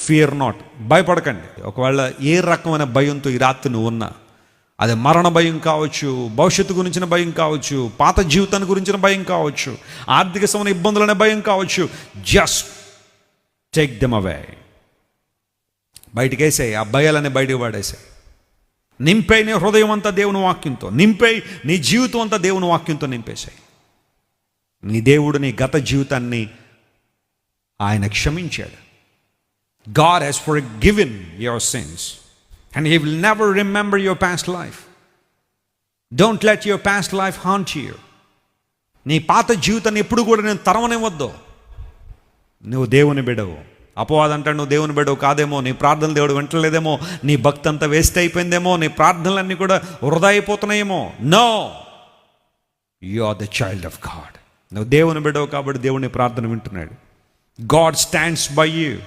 Fear not, భయపడకండి. ఒకవేళ ఏ రకమైన భయంతో ఈ రాత్రి నువ్వు ఉన్నా, అది మరణ భయం కావచ్చు, భవిష్యత్తు గురించిన భయం కావచ్చు, పాత జీవితాన్ని గురించిన భయం కావచ్చు, ఆర్థిక సంబంధ ఇబ్బందులనే భయం కావచ్చు, జస్ట్ టేక్ దెమ్ అవే. బయటికి వేసాయి ఆ భయాలని, బయటికి పడేసాయి. నింపై నీ హృదయం అంతా దేవుని వాక్యంతో, నింపై నీ జీవితం అంతా దేవుని వాక్యంతో నింపేశాయి. నీ దేవుడు నీ గత జీవితాన్ని ఆయన క్షమించాడు. God has forgiven your sins and He will never remember your past life. Don't let your past life haunt you. నీ పాత జీవితాన్ని ఎప్పుడు కూడా నేను తరమనివ్వద్దు. నువ్వు దేవుని బిడ్డవు. అపవాది అంటాడు నువ్వు దేవుని బిడ్డవు కాదేమో, నీ ప్రార్థనలు దేవుడు వింటలేదేమో, నీ భక్తి అంతా వేస్ట్ అయిపోయిందేమో, నీ ప్రార్థనలన్నీ కూడా వృధా అయిపోతున్నాయేమో. No, you are the child of God. నువ్వు దేవుని బిడ్డవు కాబట్టి దేవుని ప్రార్థన వింటున్నాడు. God stands by you.